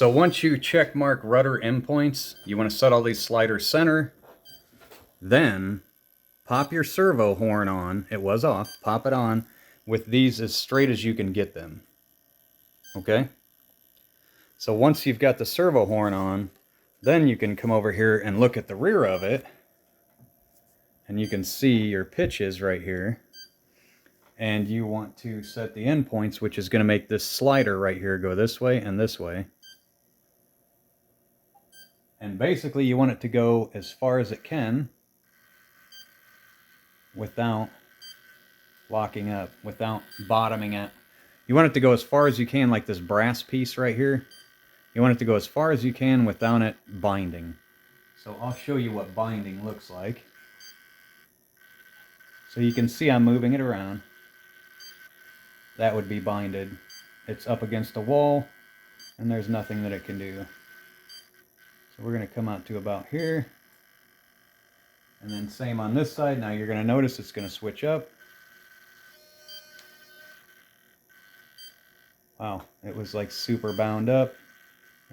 So once you check mark rudder endpoints, you want to set all these sliders center. Then pop your servo horn on. It was off. Pop it on with these as straight as you can get them. Okay? So once you've got the servo horn on, then you can come over here and look at the rear of it. And you can see your pitches right here. And you want to set the endpoints, which is going to make this slider right here go this way and this way. And basically you want it to go as far as it can without locking up, without bottoming it. You want it to go as far as you can, like this brass piece right here. You want it to go as far as you can without it binding. So I'll show you what binding looks like. So you can see I'm moving it around. That would be binded. It's up against a wall and there's nothing that it can do. So we're going to come out to about here. And then same on this side. Now you're going to notice it's going to switch up. Wow, it was like super bound up.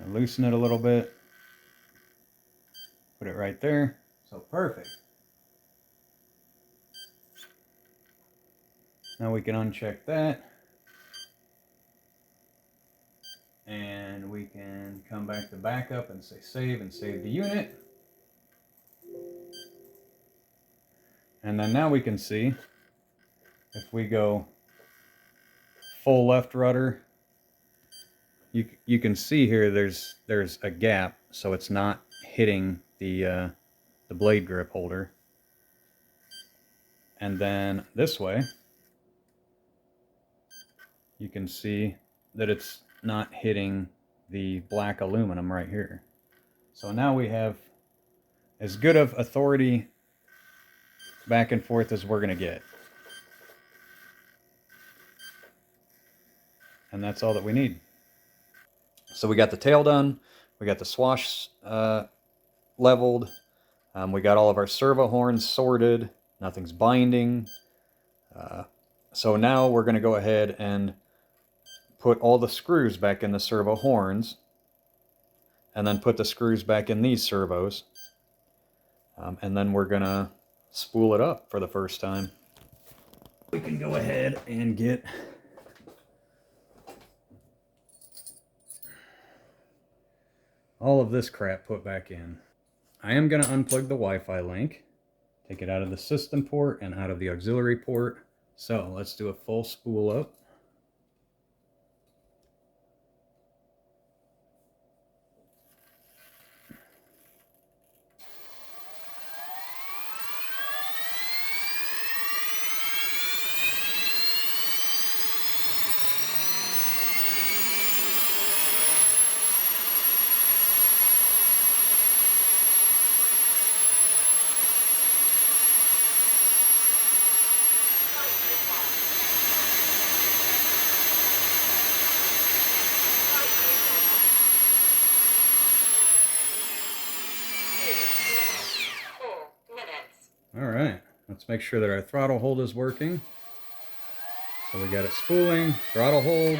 Loosen it a little bit. Put it right there. So perfect. Now we can uncheck that. And we can come back to backup and say save and save the unit. And then now we can see if we go full left rudder, you can see here there's a gap, so it's not hitting the blade grip holder. And then this way, you can see that it's not hitting the black aluminum right here. So now we have as good of authority back and forth as we're going to get. And that's all that we need. So we got the tail done, we got the swash leveled, we got all of our servo horns sorted, nothing's binding. So now we're going to go ahead and put all the screws back in the servo horns, and then put the screws back in these servos. And then we're going to spool it up for the first time. We can go ahead and get all of this crap put back in. I am going to unplug the Wi-Fi link, take it out of the system port and out of the auxiliary port. So let's do a full spool up. Alright, let's make sure that our throttle hold is working. So we got it spooling, throttle hold.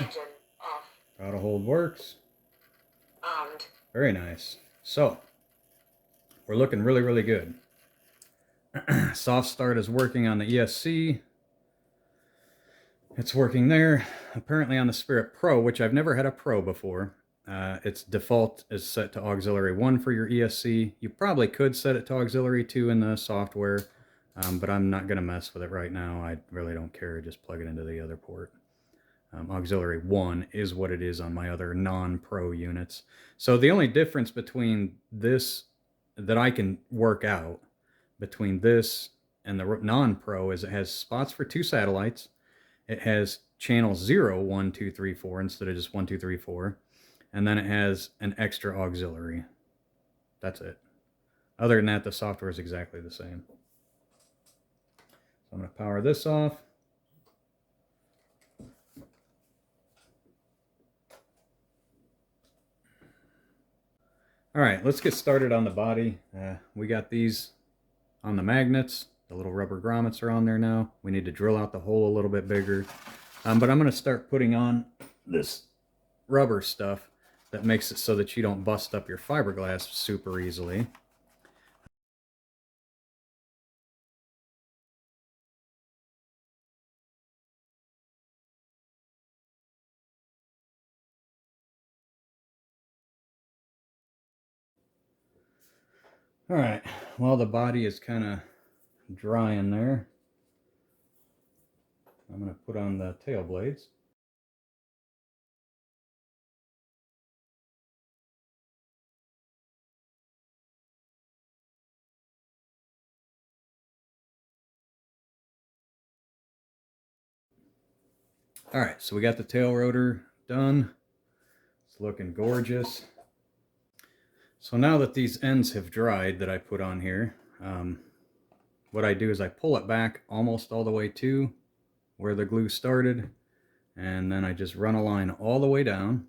Throttle hold works. Very nice. So, we're looking really, really good. Soft start is working on the ESC. It's working there. Apparently on the Spirit Pro, which I've never had a Pro before. Its default is set to auxiliary 1 for your ESC. You probably could set it to auxiliary 2 in the software, but I'm not going to mess with it right now. I really don't care. Just plug it into the other port. Auxiliary 1 is what it is on my other non-Pro units. So the only difference between this that I can work out between this and the non-Pro is it has spots for 2 satellites. It has channel 0, 1, 2, 3, 4 instead of just 1, 2, 3, 4. And then it has an extra auxiliary. That's it. Other than that, the software is exactly the same. So I'm going to power this off. All right, let's get started on the body. We got these on the magnets. The little rubber grommets are on there now. We need to drill out the hole a little bit bigger. But I'm going to start putting on this rubber stuff that makes it so that you don't bust up your fiberglass super easily. All right, well, the body is kind of dry in there. I'm going to put on the tail blades. All right, so we got the tail rotor done. It's looking gorgeous. So now that these ends have dried that I put on here, what I do is I pull it back almost all the way to where the glue started, and then I just run a line all the way down.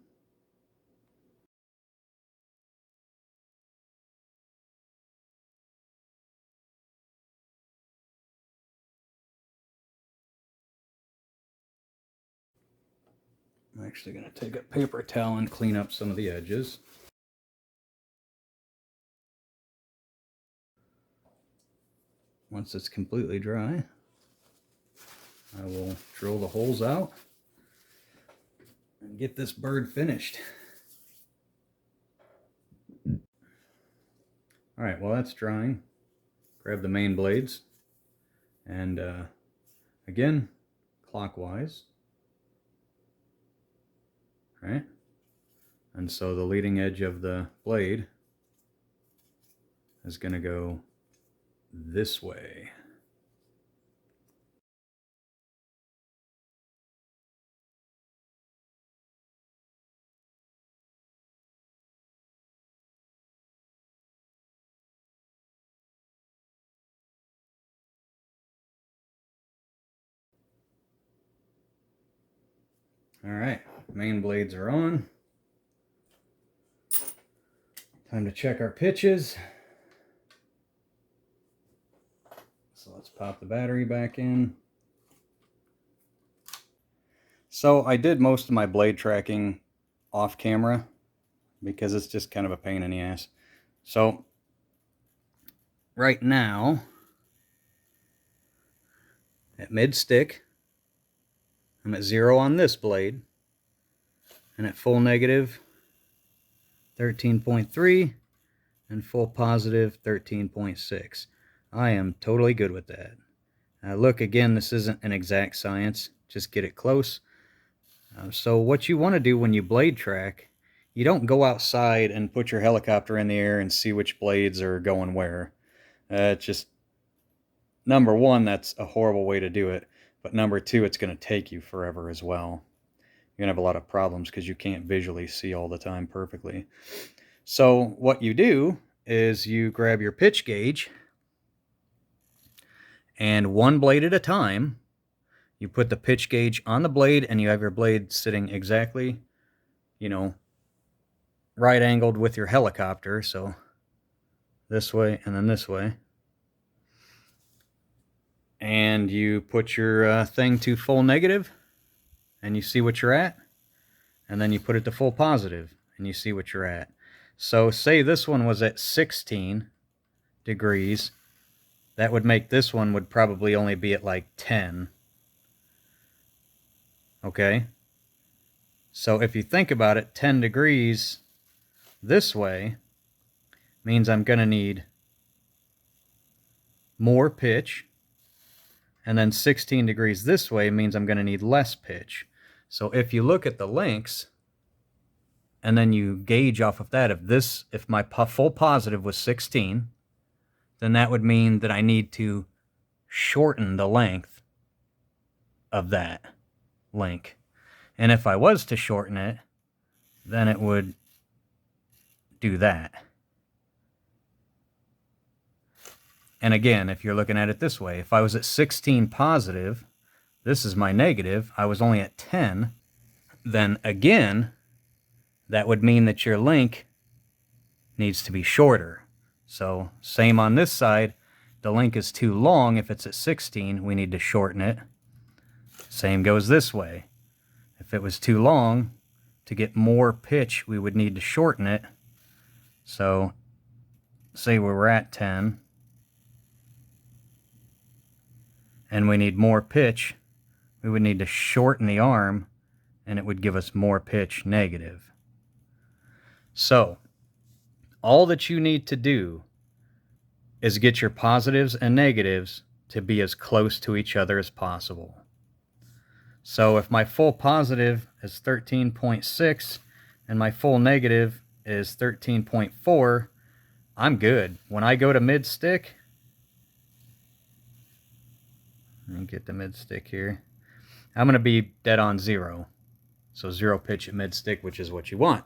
I'm actually going to take a paper towel and clean up some of the edges. Once it's completely dry, I will drill the holes out and get this bird finished. All right, while that's drying, grab the main blades and again, clockwise, right? And so the leading edge of the blade is going to go this way. All right, main blades are on. Time to check our pitches. So let's pop the battery back in. So I did most of my blade tracking off camera because it's just kind of a pain in the ass. So right now, at mid stick, I'm at 0 on this blade, and at full negative 13.3 and full positive 13.6. I am totally good with that. Look, again, this isn't an exact science, just get it close. So what you want to do when you blade track, you don't go outside and put your helicopter in the air and see which blades are going where. Just, number one, that's a horrible way to do it. But number two, it's going to take you forever as well. You're going to have a lot of problems because you can't visually see all the time perfectly. So what you do is you grab your pitch gauge, and one blade at a time, you put the pitch gauge on the blade, and you have your blade sitting exactly, right angled with your helicopter. So this way and then this way. And you put your thing to full negative, and you see what you're at. And then you put it to full positive, and you see what you're at. So say this one was at 16 degrees. That would make this one would probably only be at like 10. Okay? So if you think about it, 10 degrees this way means I'm going to need more pitch. And then 16 degrees this way means I'm going to need less pitch. So if you look at the links, and then you gauge off of that, if my full positive was 16, then that would mean that I need to shorten the length of that link. And if I was to shorten it, then it would do that. And again, if you're looking at it this way, if I was at 16 positive, this is my negative, I was only at 10, then again, that would mean that your link needs to be shorter. So same on this side, the link is too long. If it's at 16, we need to shorten it. Same goes this way. If it was too long to get more pitch, we would need to shorten it. So say we were at 10 and we need more pitch, we would need to shorten the arm and it would give us more pitch negative. So all that you need to do is get your positives and negatives to be as close to each other as possible. So if my full positive is 13.6 and my full negative is 13.4, I'm good. When I go to mid stick, let me get the mid stick here, I'm going to be dead on 0. So 0 pitch at mid stick, which is what you want.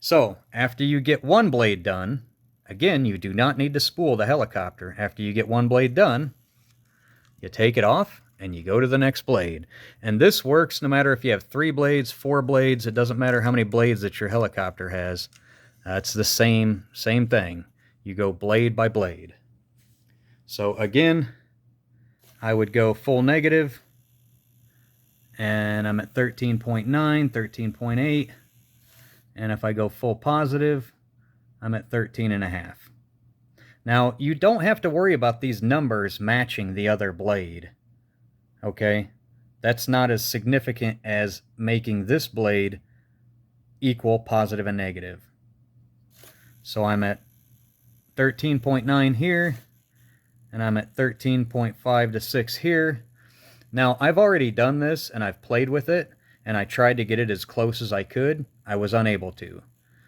So after you get one blade done, again, you do not need to spool the helicopter. After you get one blade done, you take it off and you go to the next blade. And this works no matter if you have 3 blades, 4 blades. It doesn't matter how many blades that your helicopter has. It's the same thing. You go blade by blade. So again, I would go full negative, and I'm at 13.9, 13.8. And if I go full positive, I'm at 13.5. Now, you don't have to worry about these numbers matching the other blade. Okay? That's not as significant as making this blade equal positive and negative. So I'm at 13.9 here, and I'm at 13.5 to 6 here. Now, I've already done this, and I've played with it, and I tried to get it as close as I could. I was unable to.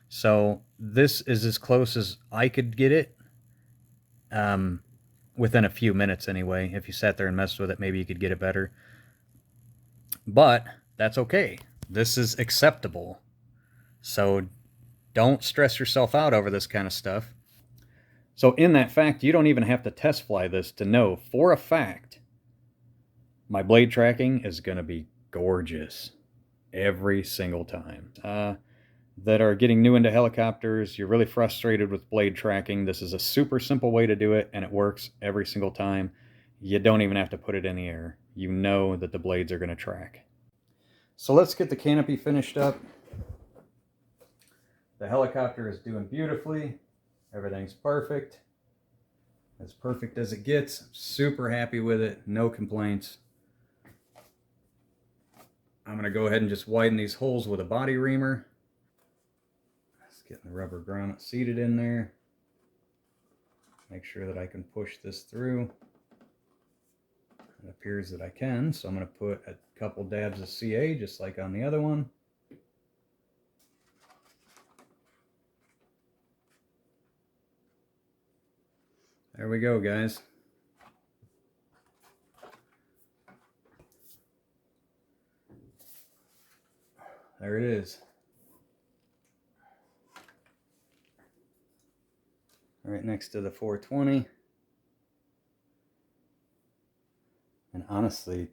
So this is as close as I could get it, within a few minutes anyway. If you sat there and messed with it, maybe you could get it better. But that's okay. This is acceptable. So don't stress yourself out over this kind of stuff. So in that fact, you don't even have to test fly this to know for a fact my blade tracking is going to be gorgeous every single time. That are getting new into helicopters, you're really frustrated with blade tracking, this is a super simple way to do it, and it works every single time. You don't even have to put it in the air. You know that the blades are going to track. So let's get the canopy finished up. The helicopter is doing beautifully. Everything's perfect. As perfect as it gets. I'm super happy with it. No complaints. I'm going to go ahead and just widen these holes with a body reamer. Getting the rubber grommet seated in there. Make sure that I can push this through. It appears that I can, so I'm going to put a couple dabs of CA just like on the other one. There we go, guys. There it is. Right next to the 420. And honestly,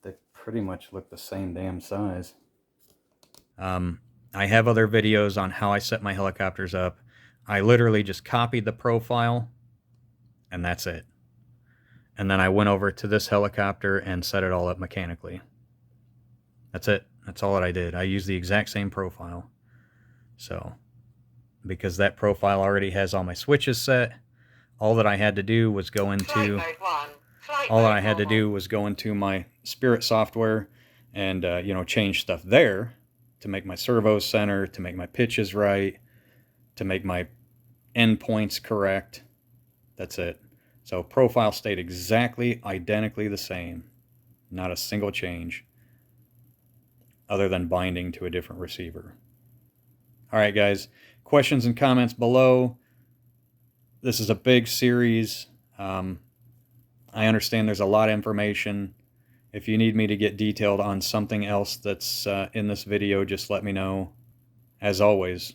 they pretty much look the same damn size. I have other videos on how I set my helicopters up. I literally just copied the profile, and that's it. And then I went over to this helicopter and set it all up mechanically. That's it. That's all that I did. I used the exact same profile. So, because that profile already has all my switches set, all that I had to do was go into my Spirit software and you know, change stuff there to make my servos center, to make my pitches right, to make my endpoints correct. That's it. So profile stayed exactly identically the same. Not a single change other than binding to a different receiver. All right, guys. Questions and comments below. This is a big series. I understand there's a lot of information. If you need me to get detailed on something else that's in this video, just let me know. As always,